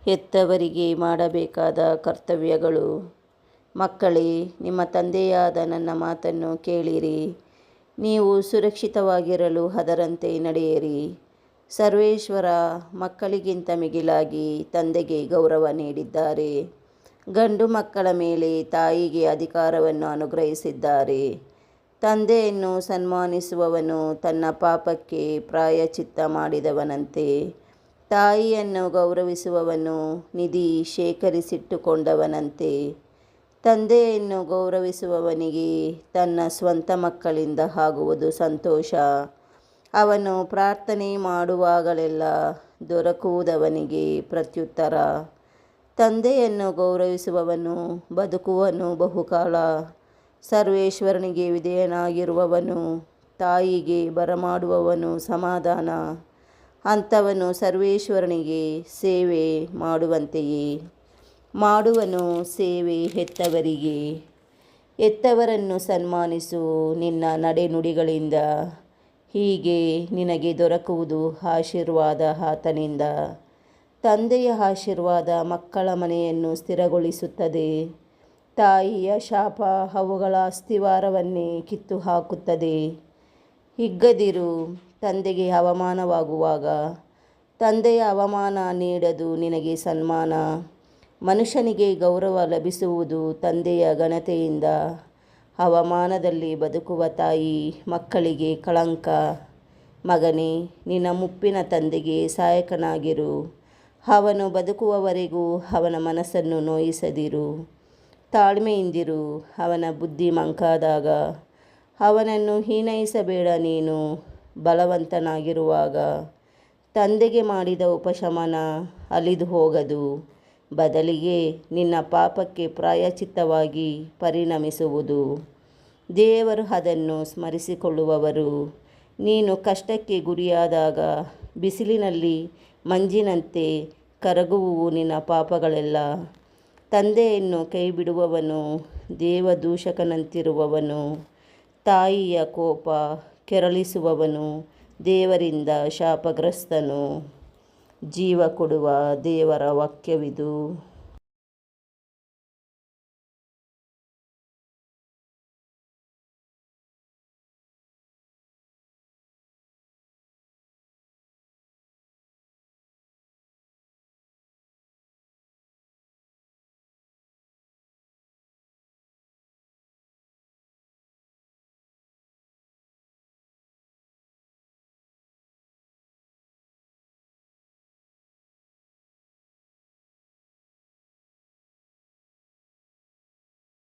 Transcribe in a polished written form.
ಹೆತ್ತವರಿಗೆ ಮಾಡಬೇಕಾದ ಕರ್ತವ್ಯಗಳು. ಮಕ್ಕಳೇ, ನಿಮ್ಮ ತಂದೆಯಾದ ನನ್ನ ಮಾತನ್ನು ಕೇಳಿರಿ. ನೀವು ಸುರಕ್ಷಿತವಾಗಿರಲು ಅದರಂತೆ ನಡೆಯಿರಿ. ಸರ್ವೇಶ್ವರ ಮಕ್ಕಳಿಗಿಂತ ಮಿಗಿಲಾಗಿ ತಂದೆಗೆ ಗೌರವ ನೀಡಿದ್ದಾರೆ. ಗಂಡು ಮಕ್ಕಳ ಮೇಲೆ ತಾಯಿಗೆ ಅಧಿಕಾರವನ್ನು ಅನುಗ್ರಹಿಸಿದ್ದಾರೆ. ತಂದೆಯನ್ನು ಸನ್ಮಾನಿಸುವವನು ತನ್ನ ಪಾಪಕ್ಕೆ ಪ್ರಾಯಶ್ಚಿತ್ತ ಮಾಡಿದವನಂತೆ. ತಾಯಿಯನ್ನು ಗೌರವಿಸುವವನು ನಿಧಿ ಶೇಖರಿಸಿಟ್ಟುಕೊಂಡವನಂತೆ. ತಂದೆಯನ್ನು ಗೌರವಿಸುವವನಿಗೆ ತನ್ನ ಸ್ವಂತ ಮಕ್ಕಳಿಂದ ಆಗುವುದು ಸಂತೋಷ. ಅವನು ಪ್ರಾರ್ಥನೆ ಮಾಡುವಾಗಲೆಲ್ಲ ದೊರಕುವುದವನಿಗೆ ಪ್ರತ್ಯುತ್ತರ. ತಂದೆಯನ್ನು ಗೌರವಿಸುವವನು ಬದುಕುವನು ಬಹುಕಾಲ. ಸರ್ವೇಶ್ವರನಿಗೆ ವಿಧೇಯನಾಗಿರುವವನು ತಾಯಿಗೆ ಬರಮಾಡುವವನು ಸಮಾಧಾನ. ಅಂಥವನು ಸರ್ವೇಶ್ವರನಿಗೆ ಸೇವೆ ಮಾಡುವಂತೆಯೇ ಮಾಡುವನು ಸೇವೆ ಹೆತ್ತವರಿಗೆ. ಹೆತ್ತವರನ್ನು ಸನ್ಮಾನಿಸು ನಿನ್ನ ನಡೆನುಡಿಗಳಿಂದ. ಹೀಗೆ ನಿನಗೆ ದೊರಕುವುದು ಆಶೀರ್ವಾದ ಆತನಿಂದ. ತಂದೆಯ ಆಶೀರ್ವಾದ ಮಕ್ಕಳ ಮನೆಯನ್ನು ಸ್ಥಿರಗೊಳಿಸುತ್ತದೆ. ತಾಯಿಯ ಶಾಪ ಅವುಗಳ ಅಸ್ತಿವಾರವನ್ನೇ ಕಿತ್ತು ಹಾಕುತ್ತದೆ. ಹಿಗ್ಗದಿರು, ತಂದೆಗೆ ಅವಮಾನವಾಗುವಾಗ. ತಂದೆಯ ಅವಮಾನ ನೀಡದು ನಿನಗೆ ಸನ್ಮಾನ. ಮನುಷ್ಯನಿಗೆ ಗೌರವ ಲಭಿಸುವುದು ತಂದೆಯ ಘನತೆಯಿಂದ. ಅವಮಾನದಲ್ಲಿ ಬದುಕುವ ತಾಯಿ ಮಕ್ಕಳಿಗೆ ಕಳಂಕ. ಮಗನೇ, ನಿನ್ನ ಮುಪ್ಪಿನ ತಂದೆಗೆ ಸಹಾಯಕನಾಗಿರು. ಅವನು ಬದುಕುವವರೆಗೂ ಅವನ ಮನಸ್ಸನ್ನು ನೋಯಿಸದಿರು. ತಾಳ್ಮೆಯಿಂದಿರು. ಅವನ ಬುದ್ಧಿ ಮಂಕಾದಾಗ ಅವನನ್ನು ಹೀನೈಸಬೇಡ. ನೀನು ಬಲವಂತನಾಗಿರುವಾಗ ತಂದೆಗೆ ಮಾಡಿದ ಉಪಶಮನ ಅಲಿದು ಹೋಗದು. ಬದಲಿಗೆ ನಿನ್ನ ಪಾಪಕ್ಕೆ ಪ್ರಾಯಶ್ಚಿತ್ತವಾಗಿ ಪರಿಣಮಿಸುವುದು. ದೇವರು ಅದನ್ನು ಸ್ಮರಿಸಿಕೊಳ್ಳುವವರು. ನೀನು ಕಷ್ಟಕ್ಕೆ ಗುರಿಯಾದಾಗ ಬಿಸಿಲಿನಲ್ಲಿ ಮಂಜಿನಂತೆ ಕರಗುವುವು ನಿನ್ನ ಪಾಪಗಳೆಲ್ಲ. ತಂದೆಯನ್ನು ಕೈಬಿಡುವವನು ದೇವದೂಷಕನಂತಿರುವವನು. ತಾಯಿಯ ಕೋಪ ಕೆರಳಿಸುವವನು ದೇವರಿಂದ ಶಾಪಗ್ರಸ್ತನು. ಜೀವ ಕೊಡುವ ದೇವರ ವಾಕ್ಯವಿದು.